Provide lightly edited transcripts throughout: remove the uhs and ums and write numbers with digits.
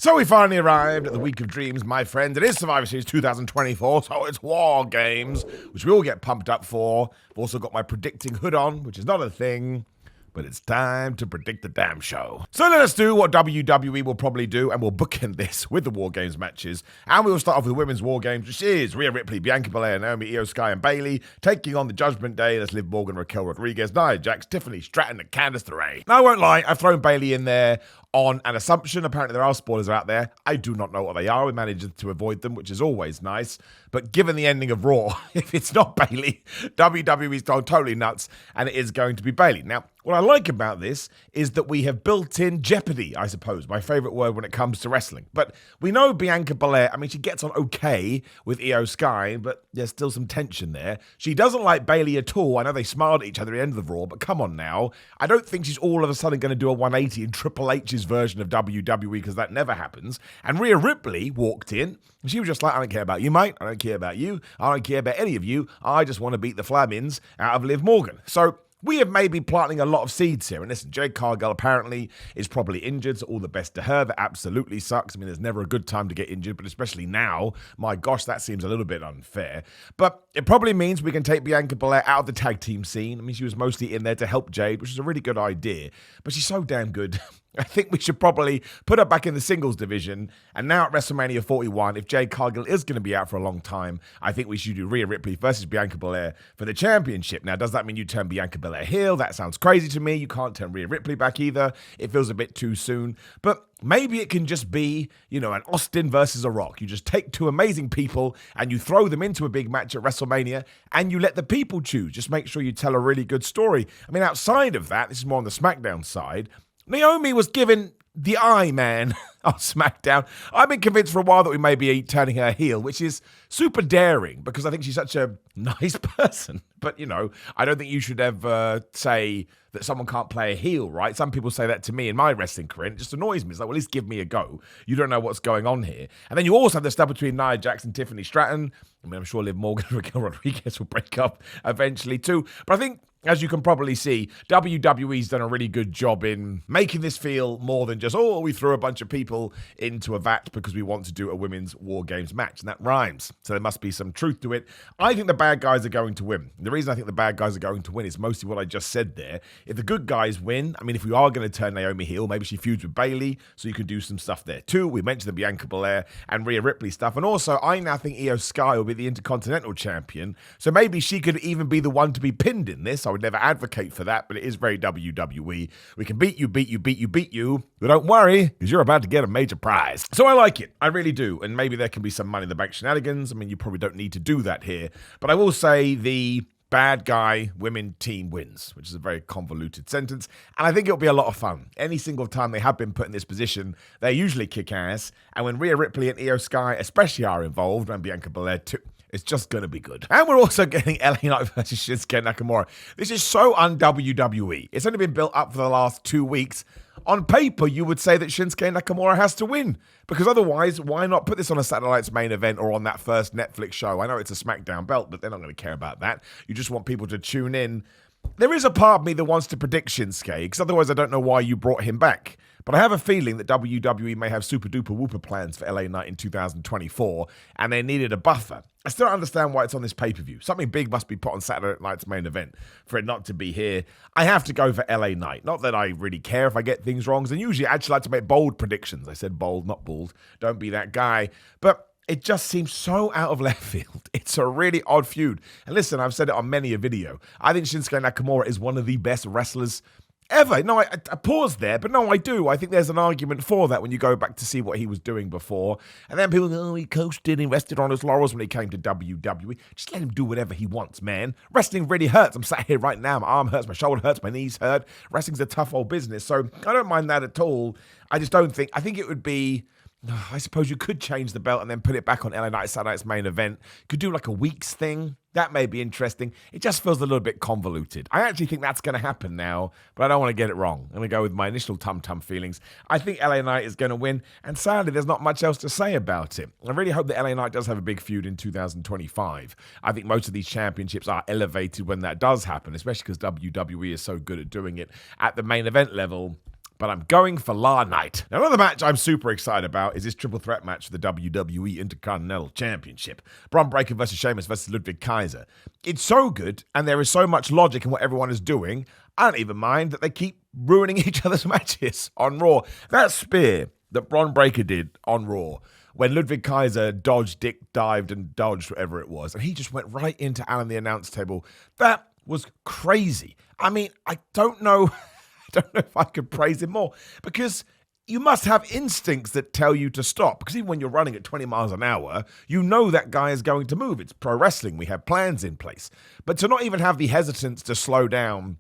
So we finally arrived at the Week of Dreams, my friend. It is Survivor Series 2024, so it's War Games, which we all get pumped up for. I've also got my predicting hood on, which is not a thing, but it's time to predict the damn show. So let us do what WWE will probably do, and we'll bookend this with the War Games matches. And we will start off with the Women's War Games, which is Rhea Ripley, Bianca Belair, Naomi, Io Sky, and Bayley, taking on the Judgment Day. That's Liv Morgan, Raquel Rodriguez, Nia Jax, Tiffany Stratton, and Candice LeRae. Now, I won't lie, I've thrown Bayley in there on an assumption. Apparently there are spoilers out there. I do not know what they are. We managed to avoid them, which is always nice. But given the ending of Raw, if it's not Bayley, WWE's gone totally nuts, and it is going to be Bayley. Now, what I like about this is that we have built in jeopardy, I suppose, my favorite word when it comes to wrestling. But we know Bianca Belair, she gets on okay with Io Sky, but there's still some tension there. She doesn't like Bayley at all. I know they smiled at each other at the end of the Raw, but come on now. I don't think she's all of a sudden going to do a 180 in Triple H's version of WWE, because that never happens. And Rhea Ripley walked in, and she was just like, I don't care about you, mate. I don't care about you. I don't care about any of you. I just want to beat the Flamins out of Liv Morgan. So we have maybe planting a lot of seeds here. And listen, Jade Cargill apparently is probably injured, so all the best to her. That absolutely sucks. There's never a good time to get injured, but especially now, my gosh, that seems a little bit unfair. But it probably means we can take Bianca Belair out of the tag team scene. She was mostly in there to help Jade, which is a really good idea. But she's so damn good. I think we should probably put her back in the singles division. And now at WrestleMania 41, if Jade Cargill is going to be out for a long time, I think we should do Rhea Ripley versus Bianca Belair for the championship. Now, does that mean you turn Bianca Belair heel? That sounds crazy to me. You can't turn Rhea Ripley back either. It feels a bit too soon. But maybe it can just be, an Austin versus a Rock. You just take two amazing people and you throw them into a big match at WrestleMania and you let the people choose. Just make sure you tell a really good story. Outside of that, this is more on the SmackDown side, Naomi was given the eye, man, on SmackDown. I've been convinced for a while that we may be turning her heel, which is super daring because I think she's such a nice person. But, I don't think you should ever say that someone can't play a heel, right? Some people say that to me in my wrestling career, and it just annoys me. It's like, well, at least give me a go. You don't know what's going on here. And then you also have the stuff between Nia Jax and Tiffany Stratton. I'm sure Liv Morgan and Raquel Rodriguez will break up eventually too. But I think, as you can probably see, WWE's done a really good job in making this feel more than just, we threw a bunch of people into a vat because we want to do a women's War Games match. And that rhymes. So there must be some truth to it. I think the bad guys are going to win. The reason I think the bad guys are going to win is mostly what I just said there. If the good guys win, if we are going to turn Naomi heel, maybe she feuds with Bayley, so you can do some stuff there too. We mentioned the Bianca Belair and Rhea Ripley stuff. And also, I now think Io Sky will be the Intercontinental Champion. So maybe she could even be the one to be pinned in this. I would never advocate for that, but it is very WWE. We can beat you, but don't worry, because you're about to get a major prize. So I like it. I really do. And maybe there can be some Money in the Bank shenanigans. You probably don't need to do that here. But I will say the bad guy women team wins, which is a very convoluted sentence. And I think it'll be a lot of fun. Any single time they have been put in this position, they usually kick ass. And when Rhea Ripley and Io Sky especially are involved, and Bianca Belair too, it's just going to be good. And we're also getting LA Knight versus Shinsuke Nakamura. This is so un-WWE. It's only been built up for the last 2 weeks. On paper, you would say that Shinsuke Nakamura has to win. Because otherwise, why not put this on a Saturday Night's Main Event or on that first Netflix show? I know it's a SmackDown belt, but they're not going to care about that. You just want people to tune in. There is a part of me that wants to predict Shinsuke, because otherwise I don't know why you brought him back. But I have a feeling that WWE may have super duper whooper plans for LA Knight in 2024, and they needed a buffer. I still don't understand why it's on this pay-per-view. Something big must be put on Saturday Night's Main Event for it not to be here. I have to go for LA Knight. Not that I really care if I get things wrong, and usually I actually like to make bold predictions. I said bold, not bald. Don't be that guy. But it just seems so out of left field. It's a really odd feud. And listen, I've said it on many a video. I think Shinsuke Nakamura is one of the best wrestlers ever. No, I paused there, but no, I do. I think there's an argument for that when you go back to see what he was doing before. And then people go, he coasted and rested on his laurels when he came to WWE. Just let him do whatever he wants, man. Wrestling really hurts. I'm sat here right now. My arm hurts, my shoulder hurts, my knees hurt. Wrestling's a tough old business. So I don't mind that at all. I think it would be, I suppose you could change the belt and then put it back on LA Knight Saturday Night's Main Event. Could do like a week's thing. That may be interesting. It just feels a little bit convoluted. I actually think that's going to happen now, but I don't want to get it wrong. I'm going to go with my initial tum-tum feelings. I think LA Knight is going to win, and sadly, there's not much else to say about it. I really hope that LA Knight does have a big feud in 2025. I think most of these championships are elevated when that does happen, especially because WWE is so good at doing it at the main event level. but I'm going for La Night. Now, another match I'm super excited about is this triple threat match for the WWE Intercontinental Championship. Bron Breakker versus Sheamus versus Ludwig Kaiser. It's so good, and there is so much logic in what everyone is doing, I don't even mind that they keep ruining each other's matches on Raw. That spear that Bron Breakker did on Raw, when Ludwig Kaiser dodged, dived, and dodged whatever it was, and he just went right into Alan the announce table. That was crazy. I mean, I don't know if I could praise him more, because you must have instincts that tell you to stop, because even when you're running at 20 miles an hour, you know that guy is going to move. It's pro wrestling. We have plans in place. But to not even have the hesitance to slow down,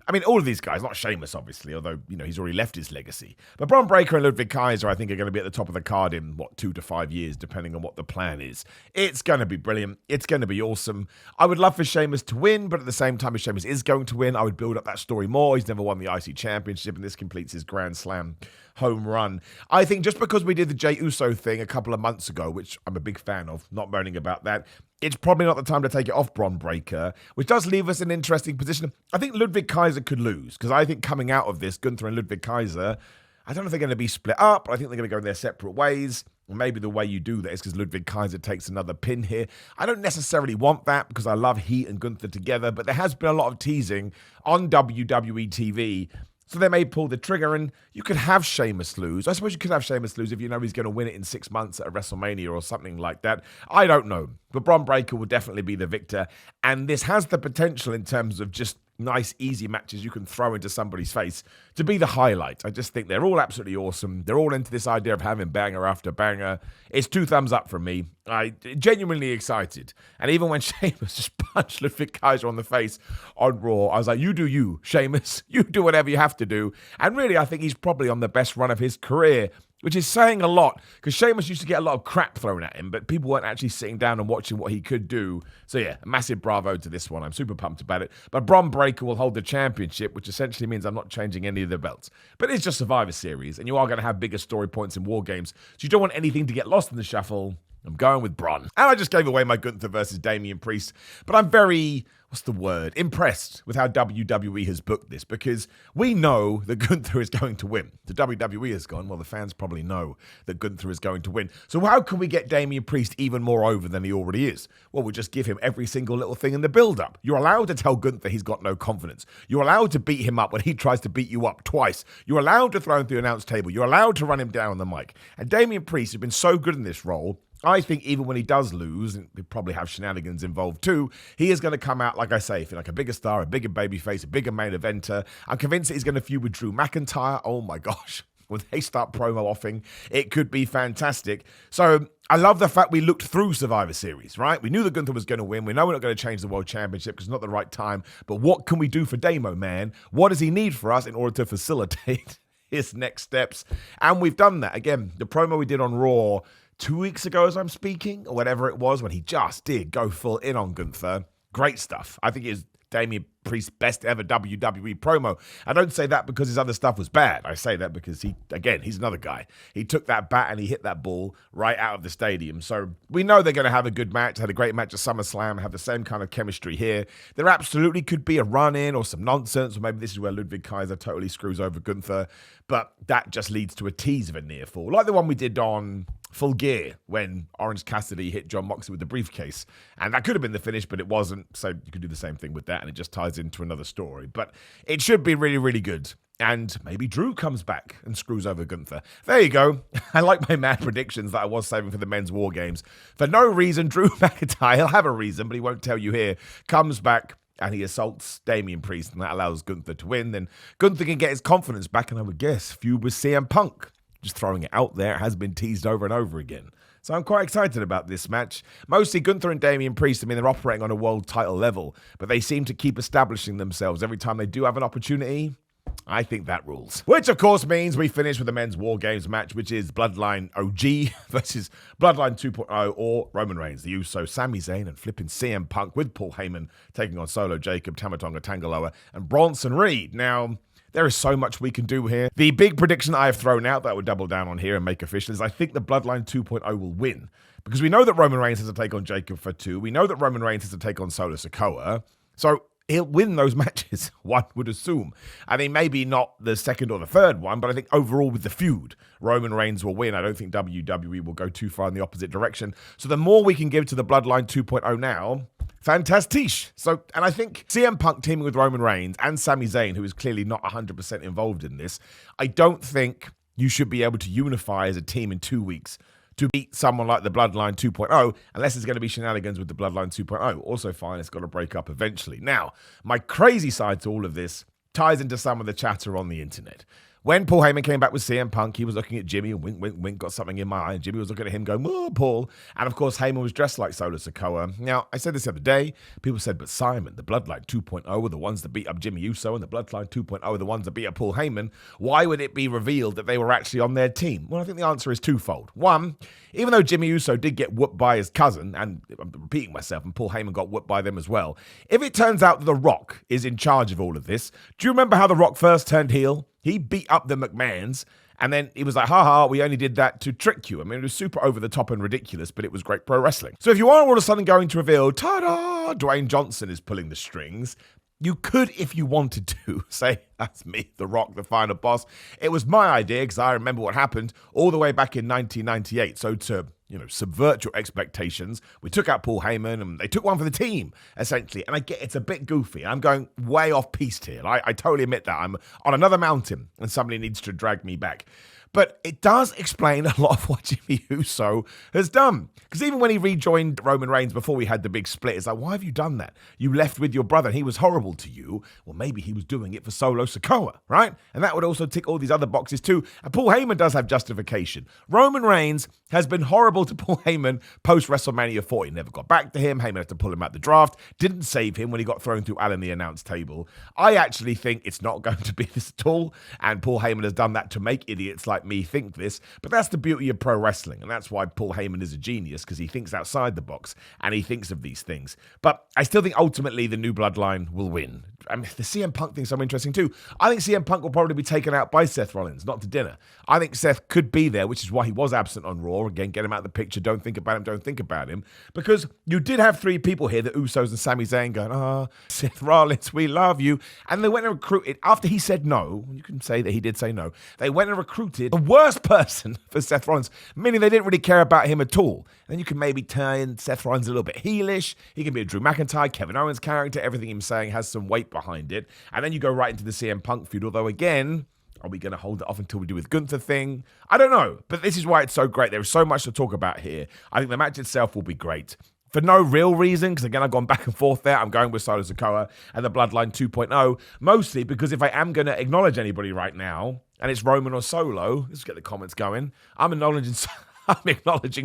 I mean, all of these guys, not Sheamus, obviously, although, he's already left his legacy. But Bron Breakker and Ludwig Kaiser, I think, are going to be at the top of the card in, 2 to 5 years, depending on what the plan is. It's going to be brilliant. It's going to be awesome. I would love for Sheamus to win, but at the same time, if Sheamus is going to win, I would build up that story more. He's never won the IC Championship, and this completes his Grand Slam home run. I think just because we did the Jey Uso thing a couple of months ago, which I'm a big fan of, not moaning about that, it's probably not the time to take it off Bron Breakker, which does leave us in an interesting position. I think Ludwig Kaiser could lose, because I think coming out of this, Gunther and Ludwig Kaiser, I don't know if they're going to be split up, but I think they're going to go in their separate ways. And maybe the way you do that is because Ludwig Kaiser takes another pin here. I don't necessarily want that, because I love he and Gunther together, but there has been a lot of teasing on WWE TV. So they may pull the trigger, and you could have Sheamus lose. I suppose you could have Sheamus lose if you know he's going to win it in 6 months at a WrestleMania or something like that. I don't know. But Bron Breakker will definitely be the victor. And this has the potential, in terms of just nice, easy matches you can throw into somebody's face, to be the highlight. I just think they're all absolutely awesome. They're all into this idea of having banger after banger. It's 2 thumbs up from me. I'm genuinely excited. And even when Sheamus just punched Ludwig Kaiser on the face on Raw, I was like, you do you, Sheamus. You do whatever you have to do. And really, I think he's probably on the best run of his career, which is saying a lot, because Sheamus used to get a lot of crap thrown at him, but people weren't actually sitting down and watching what he could do. So yeah, a massive bravo to this one. I'm super pumped about it. But Bron Breakker will hold the championship, which essentially means I'm not changing any of the belts. But it's just Survivor Series, and you are going to have bigger story points in War Games, so you don't want anything to get lost in the shuffle. I'm going with Bron. And I just gave away my Gunther versus Damien Priest, but I'm very, impressed with how WWE has booked this, because we know that Gunther is going to win. The WWE has gone, well, the fans probably know that Gunther is going to win. So how can we get Damien Priest even more over than he already is? Well, we'll just give him every single little thing in the build-up. You're allowed to tell Gunther he's got no confidence. You're allowed to beat him up when he tries to beat you up twice. You're allowed to throw him through the announce table. You're allowed to run him down on the mic. And Damien Priest has been so good in this role, I think even when he does lose, and we probably have shenanigans involved too, he is going to come out, like I say, feel like a bigger star, a bigger babyface, a bigger main eventer. I'm convinced that he's going to feud with Drew McIntyre. Oh my gosh. When they start promo offing, it could be fantastic. So I love the fact we looked through Survivor Series, right? We knew that Gunther was going to win. We know we're not going to change the World Championship because it's not the right time. But what can we do for Damo, man? What does he need for us in order to facilitate his next steps? And we've done that. Again, the promo we did on Raw 2 weeks ago as I'm speaking, or whatever it was, when he just did go full in on Gunther. Great stuff. I think it is Damien Priest's best ever WWE promo. I don't say that because his other stuff was bad. I say that because he's another guy. He took that bat and he hit that ball right out of the stadium. So we know they're going to have a good match. Had a great match at SummerSlam, have the same kind of chemistry here. There absolutely could be a run-in or some nonsense, or maybe this is where Ludwig Kaiser totally screws over Gunther. But that just leads to a tease of a near fall, like the one we did on Full Gear when Orange Cassidy hit John Moxley with the briefcase. And that could have been the finish, but it wasn't. So you could do the same thing with that, and it just ties into another story. But it should be really, really good. And maybe Drew comes back and screws over Gunther. There you go. I like my mad predictions that I was saving for the men's War Games. For no reason, Drew McIntyre, he'll have a reason, but he won't tell you here, comes back and he assaults Damien Priest, and that allows Gunther to win. Then Gunther can get his confidence back, and I would guess feud with CM Punk. Just throwing it out there, it has been teased over and over again. So I'm quite excited about this match. Mostly Gunther and Damien Priest, I mean, they're operating on a world title level, but they seem to keep establishing themselves every time they do have an opportunity. I think that rules. Which, of course, means we finish with the men's War Games match, which is Bloodline OG versus Bloodline 2.0 or Roman Reigns, the Usos, Sami Zayn, and flipping CM Punk with Paul Heyman taking on Solo Jacob, Tama Tonga Tangaloa, and Bronson Reed. Now, there is so much we can do here. The big prediction I have thrown out that I would double down on here and make official is I think the Bloodline 2.0 will win. Because we know that Roman Reigns has to take on Jacob for 2. We know that Roman Reigns has to take on Solo Sikoa. So he'll win those matches, one would assume. I mean, maybe not the second or the third one, but I think overall with the feud, Roman Reigns will win. I don't think WWE will go too far in the opposite direction. So the more we can give to the Bloodline 2.0 now, fantastic. So, and I think CM Punk teaming with Roman Reigns and Sami Zayn, who is clearly not 100% involved in this, I don't think you should be able to unify as a team in 2 weeks to beat someone like the Bloodline 2.0, unless it's going to be shenanigans with the Bloodline 2.0. Also fine, it's got to break up eventually. Now, my crazy side to all of this ties into some of the chatter on the internet. When Paul Heyman came back with CM Punk, he was looking at Jimmy, and wink, wink, wink, got something in my eye, and Jimmy was looking at him going, oh, Paul. And of course, Heyman was dressed like Solo Sikoa. Now, I said this the other day, people said, but Simon, the Bloodline 2.0 were the ones that beat up Jimmy Uso, and the Bloodline 2.0 are the ones that beat up Paul Heyman. Why would it be revealed that they were actually on their team? Well, I think the answer is twofold. One, even though Jimmy Uso did get whooped by his cousin, and I'm repeating myself, and Paul Heyman got whooped by them as well, if it turns out that The Rock is in charge of all of this, do you remember how The Rock first turned heel? He beat up the McMahons, and then he was like, haha, we only did that to trick you. I mean, it was super over the top and ridiculous, but it was great pro wrestling. So if you are all of a sudden going to reveal, ta-da, Dwayne Johnson is pulling the strings, you could, if you wanted to, say, that's me, The Rock, the final boss. It was my idea, because I remember what happened all the way back in 1998. So to, subvert your expectations, we took out Paul Heyman, and they took one for the team, essentially. And I get it's a bit goofy. I'm going way off piste here. I totally admit that. I'm on another mountain, and somebody needs to drag me back. But it does explain a lot of what Jimmy Uso has done. Because even when he rejoined Roman Reigns before we had the big split, it's like, why have you done that? You left with your brother and he was horrible to you. Well, maybe he was doing it for Solo Sikoa, right? And that would also tick all these other boxes too. And Paul Heyman does have justification. Roman Reigns has been horrible to Paul Heyman post-WrestleMania 40. Never got back to him. Heyman had to pull him out the draft. Didn't save him when he got thrown through Al in the announce table. I actually think it's not going to be this at all. And Paul Heyman has done that to make idiots like me think this, but that's the beauty of pro wrestling, and that's why Paul Heyman is a genius, because he thinks outside the box and he thinks of these things. But I still think ultimately the new Bloodline will win. I mean, the CM Punk thing's so interesting too. I think CM Punk will probably be taken out by Seth Rollins, not to dinner. I think Seth could be there, which is why he was absent on Raw. Again, get him out of the picture. Don't think about him. Because you did have three people here, the Usos and Sami Zayn, going, Seth Rollins, we love you. And they went and recruited, after he said no, you can say that he did say no, they went and recruited the worst person for Seth Rollins, meaning they didn't really care about him at all. And then you can maybe turn Seth Rollins a little bit heelish. He can be a Drew McIntyre, Kevin Owens character. Everything he's saying has some weight behind it. And then you go right into the CM Punk feud, although again, are we going to hold it off until we do with Gunther thing? I don't know, but this is why it's so great. There is so much to talk about here. I think the match itself will be great. For no real reason, because again, I've gone back and forth there. I'm going with Solo Sikoa and the Bloodline 2.0, mostly because if I am going to acknowledge anybody right now, and it's Roman or Solo, let's get the comments going, I'm acknowledging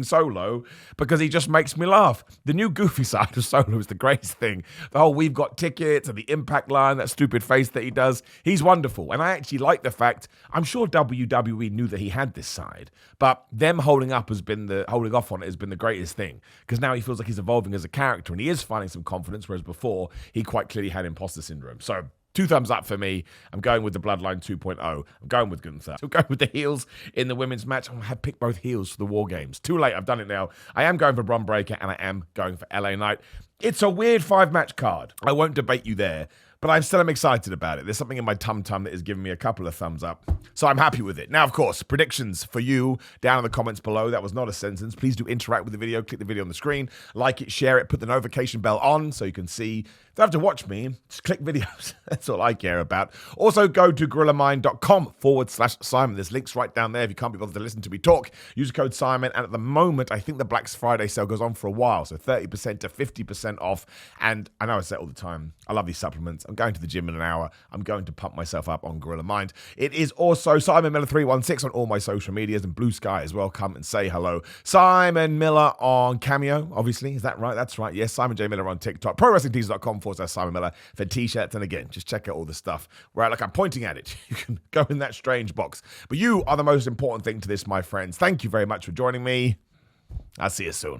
Solo because he just makes me laugh. The new goofy side of Solo is the greatest thing. The whole we've got tickets and the impact line, that stupid face that he does. He's wonderful. And I actually like the fact, I'm sure WWE knew that he had this side, but them holding off on it has been the greatest thing, because now he feels like he's evolving as a character and he is finding some confidence, whereas before he quite clearly had imposter syndrome. So 2 thumbs up for me. I'm going with the Bloodline 2.0. I'm going with Gunther. I'm going with the heels in the women's match. I had picked both heels for the War Games. Too late. I've done it now. I am going for Bron Breakker and I am going for LA Knight. It's a weird 5-match card. I won't debate you there, but I still am excited about it. There's something in my tum-tum that is giving me a couple of thumbs up. So I'm happy with it. Now, of course, predictions for you down in the comments below. That was not a sentence. Please do interact with the video. Click the video on the screen. Like it, share it, put the notification bell on so you can see. Don't have to watch me. Just click videos. That's all I care about. Also, go to gorillamind.com/Simon. There's links right down there if you can't be bothered to listen to me talk. Use code Simon. And at the moment, I think the Black Friday sale goes on for a while. So 30% to 50% off. And I know I say it all the time. I love these supplements. I'm going to the gym in an hour. I'm going to pump myself up on Gorilla Mind. It is also Simon Miller 316 on all my social medias and Blue Sky as well. Come and say hello. Simon Miller on Cameo, obviously. Is that right? That's right. Yes, Simon J. Miller on TikTok. ProWrestlingTees.com/Simon Miller for t-shirts. And again, just check out all the stuff where like I'm pointing at it. You can go in that strange box. But you are the most important thing to this, my friends. Thank you very much for joining me. I'll see you soon.